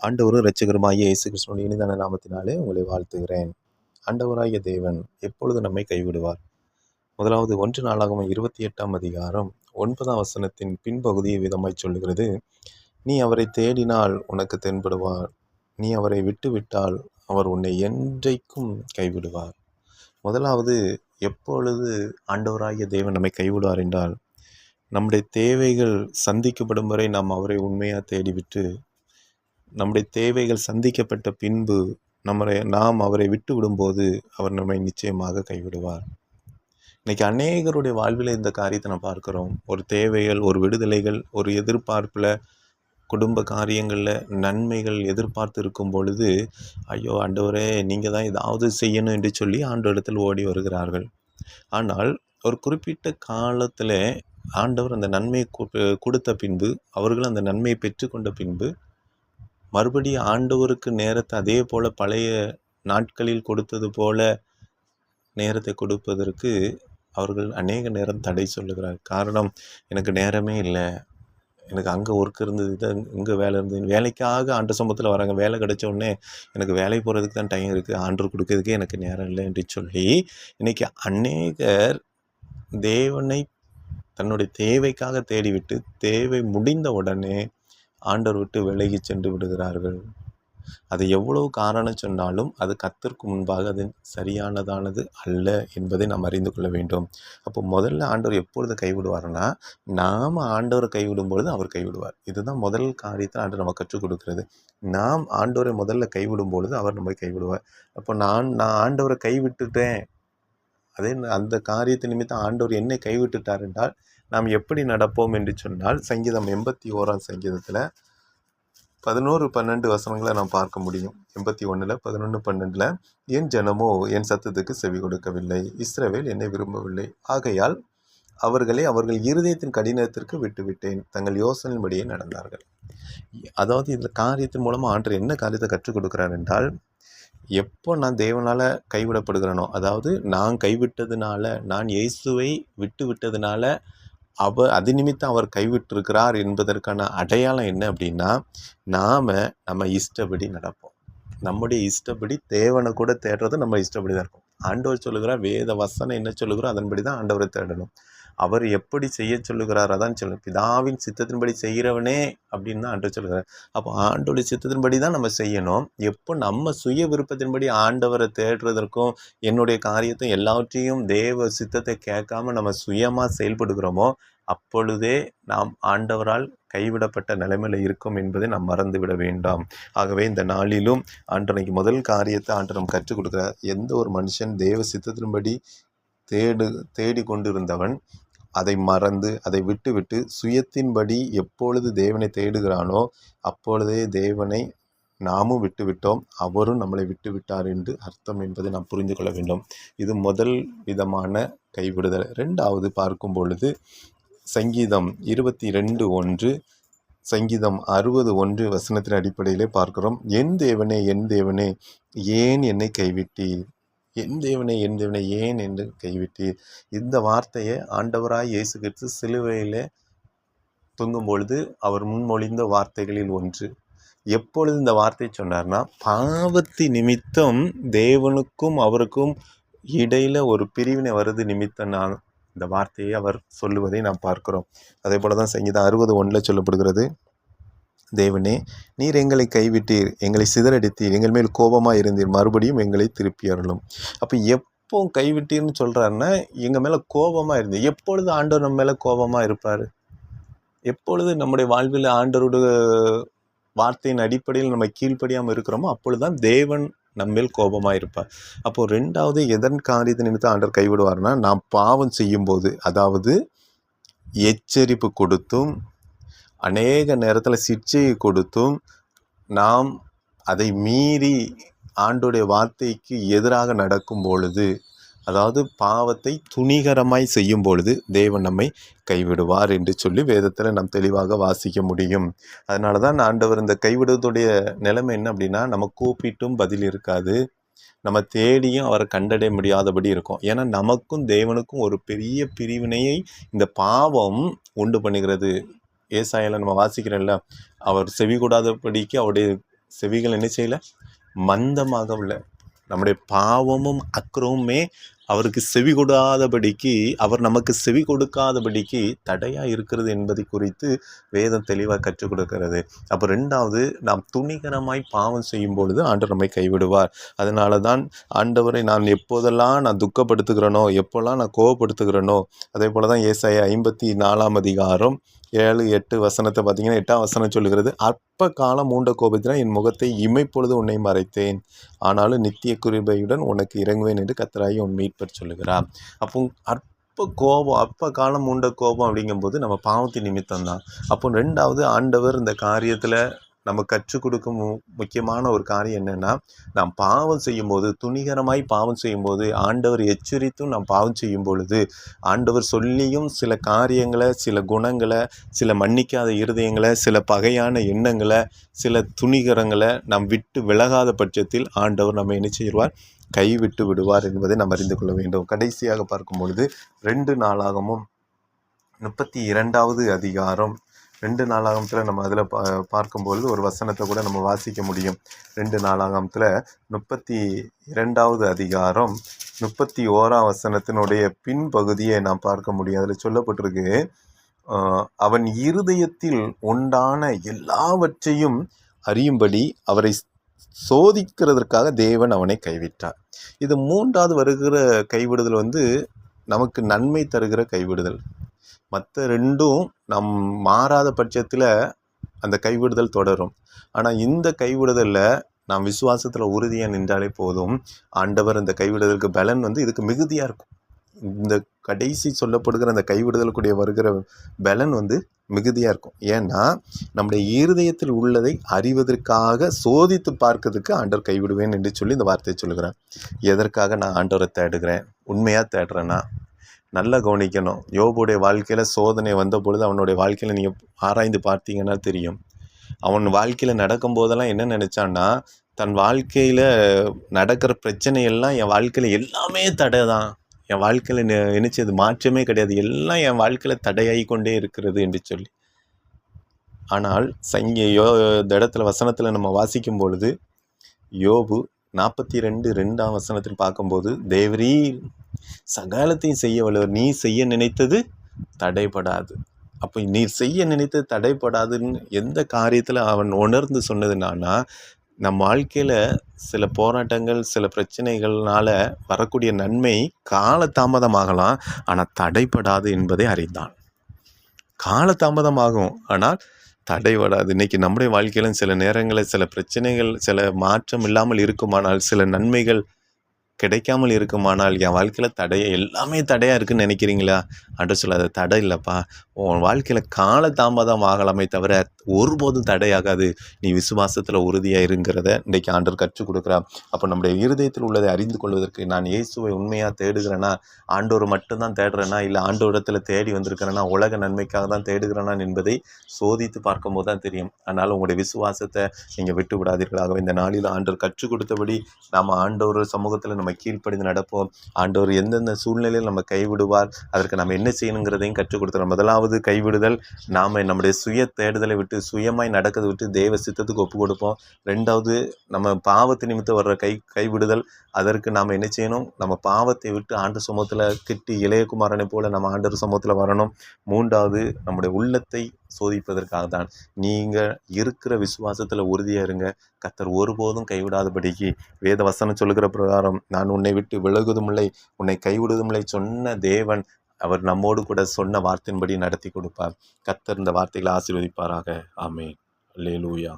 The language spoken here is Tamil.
ஆண்டவரும் இரட்சகருமாகிய இயேசு கிறிஸ்துவின் இனிதான நாமத்தினாலே உங்களை வாழ்த்துகிறேன். ஆண்டவராகிய தேவன் எப்பொழுது நம்மை கைவிடுவார்? முதலாவது 1 நாளாகமம் 28ஆம் அதிகாரம் 9ஆம் வசனத்தின் பின்பகுதியை விதமாய் சொல்லுகிறது. நீ அவரை தேடினால் உனக்கு தென்படுவார், நீ அவரை விட்டுவிட்டால் அவர் உன்னை என்றைக்கும் கைவிடுவார். முதலாவது, எப்பொழுது ஆண்டவராகிய தேவன் நம்மை கைவிடுவார் என்றால், நம்முடைய தேவைகள் சந்திக்கப்படும் வரை நாம் அவரை உண்மையாக தேடிவிட்டு, நம்முடைய தேவைகள் சந்திக்கப்பட்ட பின்பு நாம் அவரை விட்டு விடும்போது அவர் நம்மை நிச்சயமாக கைவிடுவார். இன்னைக்கு அநேகருடைய வாழ்வில் இந்த காரியத்தை நம்ம பார்க்கிறோம். ஒரு தேவைகள், ஒரு விடுதலைகள், ஒரு எதிர்பார்ப்பில், குடும்ப காரியங்களில் நன்மைகள் எதிர்பார்த்து இருக்கும் பொழுது, ஐயோ ஆண்டவரே நீங்கள் தான் ஏதாவது செய்யணும் என்று சொல்லி ஆண்டவரிடத்தில் ஓடி வருகிறார்கள். ஆனால் ஒரு குறிப்பிட்ட காலத்தில் ஆண்டவர் அந்த நன்மையை கொடுத்த பின்பு, அவர்கள் அந்த நன்மையை பெற்றுக்கொண்ட பின்பு மறுபடியும் ஆண்டவருக்கு நேரத்தை அதே போல் பழைய நாட்களில் கொடுத்தது போல நேரத்தை கொடுப்பதற்கு அவர்கள் அநேக நேரம் தடை சொல்லுகிறார். காரணம், எனக்கு நேரமே இல்லை, எனக்கு அங்கே ஒர்க் இருந்தது, இது இங்கே வேலை இருந்தது. வேலைக்காக ஆண்டு சமூகத்தில் வராங்க. வேலை கிடைச்ச உடனே எனக்கு வேலை போகிறதுக்கு தான் டைம் இருக்குது, ஆண்டவர் கொடுக்கறதுக்கே எனக்கு நேரம் இல்லை என்று சொல்லி இன்றைக்கி அநேகர் தேவனை தன்னுடைய தேவைக்காக தேடிவிட்டு தேவை முடிந்த உடனே ஆண்டவர் விட்டு விலகி சென்று விடுகிறார்கள். அது எவ்வளவு காரணம் சொன்னாலும் அது கர்த்தருக்கு முன்பாக அது சரியானதானது அல்ல என்பதை நாம் அறிந்து கொள்ள வேண்டும். அப்போ முதல்ல ஆண்டவர் எப்பொழுது கைவிடுவார்னா, நாம் ஆண்டவரை கைவிடும் பொழுது அவர் கைவிடுவார். இதுதான் முதல் காரியத்தை ஆண்டவர் நம்ம கற்றுக் கொடுக்கிறது. நாம் ஆண்டவரை முதல்ல கைவிடும் பொழுது அவர் நம்மை கைவிடுவார். அப்போ நான் ஆண்டவரை கைவிட்டுட்டேன், அதே அந்த காரியத்தை நிமித்தம் ஆண்டவர் என்னை கைவிட்டுட்டார் என்றால் நாம் எப்படி நடப்போம் என்று சொன்னால், சங்கீதம் 81ஆம் சங்கீதத்தில் 11-12 வசனங்களை நாம் பார்க்க முடியும். 81 11-12 என் ஜனமோ என் சத்தத்துக்கு செவி கொடுக்கவில்லை, இஸ்ரவேல் என்னை விரும்பவில்லை, ஆகையால் அவர்களை அவர்கள் இருதயத்தின் கடினத்திற்கு விட்டுவிட்டேன், தங்கள் யோசனையின்படியே நடந்தார்கள். அதாவது இந்த காரியத்தின் மூலமாக ஆண்டவர் என்ன காரியத்தை கற்றுக் கொடுக்கிறார் என்றால், எப்போ நான் தேவனால் கைவிடப்படுகிறேனோ, அதாவது நான் கைவிட்டதுனால, நான் இயேசுவை விட்டு விட்டதுனால அது நிமித்தம் அவர் கைவிட்டிருக்கிறார் என்பதற்கான அடையாளம் என்ன அப்படின்னா, நம்ம இஷ்டப்படி நடப்போம். நம்முடைய இஷ்டப்படி தேவனை கூட தேடுறது நம்ம இஷ்டப்படி தான் இருக்கும். ஆண்டவர் சொல்லுகிறார், வேத வசனம் என்ன சொல்லுகிறோ அதன்படி தான் ஆண்டவரை தேடணும். அவர் எப்படி செய்ய சொல்லுகிறார் அதான் சொல்லணும். பிதாவின் சித்தத்தின்படி செய்கிறவனே அப்படின்னு தான் ஆண்டவர் சொல்லுகிறார். அப்போ ஆண்டோடைய சித்தத்தின்படி தான் நம்ம செய்யணும். எப்போ நம்ம சுய விருப்பத்தின்படி ஆண்டவரை தேடுறதற்கும் என்னுடைய காரியத்தை எல்லாவற்றையும் தேவ சித்தத்தை கேட்காம நம்ம சுயமாக செயல்படுகிறோமோ, அப்பொழுதே நாம் ஆண்டவரால் கைவிடப்பட்ட நிலைமையில் இருக்கும் என்பதை நாம் மறந்துவிட வேண்டாம். ஆகவே இந்த நாளிலும் ஆண்டவனுக்கு முதல் காரியத்தை ஆண்டவர் நம்ம கற்றுக் கொடுக்கிறார். எந்த ஒரு மனுஷன் தேவ சித்தத்தின்படி தேடி கொண்டிருந்தவன் அதை மறந்து அதை விட்டு சுயத்தின்படி எப்பொழுது தேவனை தேடுகிறானோ அப்பொழுதே தேவனை நாமும் விட்டுவிட்டோம், அவரும் நம்மளை விட்டுவிட்டார் என்று அர்த்தம் என்பதை நாம் புரிந்து கொள்ள வேண்டும். இது முதல் விதமான கைவிடுதல். ரெண்டாவது பார்க்கும் பொழுது சங்கீதம் 22:1, சங்கீதம் 61 வசனத்தின் அடிப்படையிலே பார்க்கிறோம். என் தேவனே என் தேவனே ஏன் என்னை கைவிட்டீர், என் தேவனே என் தேவனே ஏன் என்று கைவிட்டீர். இந்த வார்த்தையை ஆண்டவராய் இயேசு கிறிஸ்து சிலுவையிலே தொங்கும் பொழுது அவர் முன்மொழிந்த வார்த்தைகளில் ஒன்று. எப்பொழுது இந்த வார்த்தை சொன்னார்னா, பாவத்தின் நிமித்தம் தேவனுக்கும் அவருக்கும் இடையில ஒரு பிரிவினை வருது நிமித்தம் நான் இந்த வார்த்தையை அவர் சொல்லுவதை நாம் பார்க்கிறோம். அதே போல தான் சங்கீதம் 61 சொல்லப்படுகிறது. தேவனே நீர் எங்களை கைவிட்டீர், எங்களை சிதறடித்தீர், எங்கள் மேல் கோபமாக இருந்தீர், மறுபடியும் எங்களை திருப்பி அருளும். அப்போ எப்போ கைவிட்டீர்னு சொல்கிறாருன்னா, எங்கள் மேலே கோபமாக இருந்தீர். எப்பொழுது ஆண்டவர் நம்ம மேலே கோபமாக இருப்பார்? எப்பொழுது நம்முடைய வாழ்வில் ஆண்டவரோட வார்த்தையின் அடிப்படையில் நம்ம கீழ்ப்படியாமல் இருக்கிறோமோ அப்பொழுதுதான் தேவன் நம்மேல் கோபமாக இருப்பார். அப்போது ரெண்டாவது எதன் காரியத்தை நிமித்தம் ஆண்டவர் கைவிடுவார்னா, நாம் பாவம் செய்யும்போது, அதாவது எச்சரிப்பு கொடுத்தும் அநேக நேரத்தில் சிட்சையை கொடுத்தும் நாம் அதை மீறி ஆண்டோடைய வார்த்தைக்கு எதிராக நடக்கும் பொழுது, அதாவது பாவத்தை துணிகரமாய் செய்யும் பொழுது தேவன் நம்மை கைவிடுவார் என்று சொல்லி வேதத்தில் நாம் தெளிவாக வாசிக்க முடியும். அதனால தான் ஆண்டவர் இந்த கைவிடுவதுடைய நிலைமை என்ன அப்படின்னா, நம்ம கூப்பிட்டும் பதில் இருக்காது, நம்ம தேடியும் அவரை கண்டடைய முடியாதபடி இருக்கும். ஏன்னா நமக்கும் தேவனுக்கும் ஒரு பெரிய பிரிவினையை இந்த பாவம் உண்டு பண்ணுகிறது. ஏசாயால நம்ம வாசிக்கிறோம்ல, அவர் செவி கூடாதபடிக்கு அவருடைய செவிகள் என்ன செய்யலை, மந்தமாக உள்ள நம்முடைய பாவமும் அக்கிரமுமே அவருக்கு செவி கொடாதபடிக்கு, அவர் நமக்கு செவி கொடுக்காதபடிக்கு தடையாக இருக்கிறது என்பதை குறித்து வேதம் தெளிவாக கற்றுக் கொடுக்கிறது. அப்போ ரெண்டாவது, நாம் துணிகரமாய் பாவம் செய்யும் பொழுது ஆண்டவர் நம்மை கைவிடுவார். அதனால தான் ஆண்டவரை நான் எப்போதெல்லாம் நான் துக்கப்படுத்துகிறேனோ, எப்போல்லாம் நான் கோவப்படுத்துகிறேனோ, அதே போல தான் ஏசாயா 54 7-8 வசனத்தை பார்த்தீங்கன்னா 8ஆம் வசனம் சொல்லுகிறது, அற்ப காலம் மூண்ட கோபத்தினால் என் முகத்தை இமைப்பொழுது உன்னை மறைத்தேன், ஆனாலும் நித்திய கிருபையுடன் உனக்கு இறங்குவேன் என்று கர்த்தராகிய உன் மீட்பர் சொல்லுகிறார். அப்போ அற்ப கோபம், அற்ப காலம் மூண்ட கோபம் அப்படிங்கும்போது நம்ம பாவத்தின் நிமித்தம் தான். அப்போ ரெண்டாவது, ஆண்டவர் இந்த காரியத்தில் நம்ம கற்றுக் கொடுக்கும் முக்கியமான ஒரு காரியம் என்னென்னா, நாம் பாவம் செய்யும்போது, துணிகரமாய் பாவம் செய்யும்போது, ஆண்டவர் எச்சரித்தும் நாம் பாவம் செய்யும் பொழுது, ஆண்டவர் சொல்லியும் சில காரியங்களை, சில குணங்களை, சில மன்னிக்காத இருதயங்களை, சில பகையான எண்ணங்களை, சில துணிகரங்களை நாம் விட்டு விலகாத பட்சத்தில் ஆண்டவர் நம்ம என்ன செய்வார், கைவிட்டு விடுவார் என்பதை நாம் அறிந்து கொள்ள வேண்டும். கடைசியாக பார்க்கும் பொழுது 2 நாளாகமும் 32வது அதிகாரம், 2 நாளாகமத்தில் நம்ம அதில் பார்க்கும்பொழுது ஒரு வசனத்தை கூட நம்ம வாசிக்க முடியும். 2 நாளாகமத்தில் 32வது அதிகாரம் 31ஆம் வசனத்தினுடைய பின்பகுதியை நாம் பார்க்க முடியும். அதில் சொல்லப்பட்டிருக்கு, அவன் இருதயத்தில் உண்டான எல்லாவற்றையும் அறியும்படி அவரை சோதிக்கிறதற்காக தேவன் அவனை கைவிட்டார். இது 3வது வருகிற கைவிடுதல் நமக்கு நன்மை தருகிற கைவிடுதல். மற்ற 2ம் நம் மாறாத பட்சத்தில் அந்த கைவிடுதல் தொடரும். ஆனால் இந்த கைவிடுதலில் நாம் விசுவாசத்தில் உறுதியாக நின்றாலே போதும், ஆண்டவர் இந்த கைவிடுதலுக்கு பலன் இதுக்கு மிகுதியாக இருக்கும். இந்த கடைசி சொல்லப்படுகிற அந்த கைவிடுதலுக்குடைய வருகிற பலன் மிகுதியாக இருக்கும். ஏன்னா நம்முடைய இருதயத்தில் உள்ளதை அறிவதற்காக சோதித்து பார்க்கறதுக்கு ஆண்டவர் கைவிடுவேன் என்று சொல்லி இந்த வார்த்தையை சொல்லுகிறேன். எதற்காக நான் ஆண்டவரை தேடுகிறேன், உண்மையாக தேடுறேன்னா, நல்லா கவனிக்கணும். யோபுடைய வாழ்க்கையில் சோதனை வந்த பொழுது அவனுடைய வாழ்க்கையில் நீங்கள் ஆராய்ந்து பார்த்தீங்கன்னா தெரியும். அவன் வாழ்க்கையில் நடக்கும்போதெல்லாம் என்ன நினச்சான்னா, தன் வாழ்க்கையில் நடக்கிற பிரச்சனையெல்லாம் என் வாழ்க்கையில் எல்லாமே தடை தான், என் வாழ்க்கையில் நினைச்சது மாற்றமே கிடையாது, எல்லாம் என் வாழ்க்கையில் தடையாகி கொண்டே இருக்கிறது என்று சொல்லி. ஆனால் இந்த இடத்துல வசனத்தில் நம்ம வாசிக்கும் பொழுது, யோபு 42:2ஆம் வசனத்தில் பார்க்கும்போது, தேவரீர் சகலத்தையும் செய்ய வல்லவர், நீ செய்ய நினைத்தது தடைபடாது. அப்போ நீர் செய்ய நினைத்தது தடைபடாதுன்னு எந்த காரியத்தில் அவன் உணர்ந்து சொன்னதுனானா, நம் வாழ்க்கையில் சில போராட்டங்கள், சில பிரச்சனைகள்னால வரக்கூடிய நன்மை காலதாமதமாகலாம், ஆனால் தடைபடாது என்பதை அறிந்தான். காலதாமதமாகும், ஆனால் தடைபடாது. இன்றைக்கி நம்முடைய வாழ்க்கையிலும் சில நேரங்களில் சில பிரச்சனைகள், சில மாற்றம் இல்லாமல் இருக்குமானால், சில நன்மைகள் கிடைக்காமல் இருக்குமானால், என் வாழ்க்கையில் எல்லாமே தடையாக இருக்குதுன்னு நினைக்கிறீங்களா? அன்று சொல்லாத, தடை இல்லைப்பா, உன் வாழ்க்கையில் காலதாமதம் ஆகலாமே தவிர ஒருபோதும் தடையாகாது. நீ விசுவாசத்தில் உறுதியாக இருங்கிறத இன்றைக்கி ஆண்டவர் கற்றுக் கொடுக்குறார். அப்போ நம்முடைய இருதயத்தில் உள்ளதை அறிந்து கொள்வதற்கு, நான் இயேசுவை உண்மையாக தேடுகிறேன்னா, ஆண்டவர் மட்டும்தான் தேடுறேன்னா, இல்லை ஆண்டவரிடத்தில் தேடி வந்திருக்கிறேன்னா, உலக நன்மைக்காக தான் தேடுகிறேனா என்பதை சோதித்து பார்க்கும்போது தான் தெரியும். அதனால் உங்களுடைய விசுவாசத்தை நீங்கள் விட்டு விடாதீர்களாகவே இந்த நாளில் ஆண்டவர் கற்றுக் கொடுத்தபடி நாம் ஆண்டவர் சமூகத்தில் நம்ம கீழ்ப்படிந்து நடப்போம். ஆண்டவர் எந்தெந்த சூழ்நிலையில் நம்ம கைவிடுவார், அதற்கு நம்ம என்ன செய்யணுங்கிறதையும் கற்றுக் கொடுத்துறோம். முதலாவது கைவிடுதல், நாம் நம்முடைய சுய தேடுதலை விட்டு, சுயமாய் நடக்கிறதை விட்டு தேவ சித்தத்துக்கு ஒப்பு கொடுப்போம். ரெண்டாவது, நம்ம பாவத்து நிமித்தம் வர்ற கைவிடுதல், அதற்கு நாம் என்ன செய்யணும், நம்ம பாவத்தை விட்டு ஆண்டவர் சமூகத்தில் கிட்டி இளையகுமாரனை போல நம்ம ஆண்டவர் சமூகத்தில் வரணும். மூன்றாவது, நம்முடைய உள்ளத்தை சோதிப்பதற்காக தான். நீங்கள் இருக்கிற விசுவாசத்தில் உறுதியாக இருங்க. கர்த்தர் ஒருபோதும் கைவிடாதபடிக்கு வேத வசனம் சொல்லுகிற பிரகாரம், நான் உன்னை விட்டு விலகுவதும் இல்லை, உன்னை கைவிடுவதும் இல்லை சொன்ன தேவன், அவர் நம்மோடு கூட சொன்ன வார்த்தையின்படி நடத்தி கொடுப்பார். கர்த்தர் இந்த வார்த்தைகளை ஆசீர்வதிப்பாராக. ஆமென். அல்லேலூயா.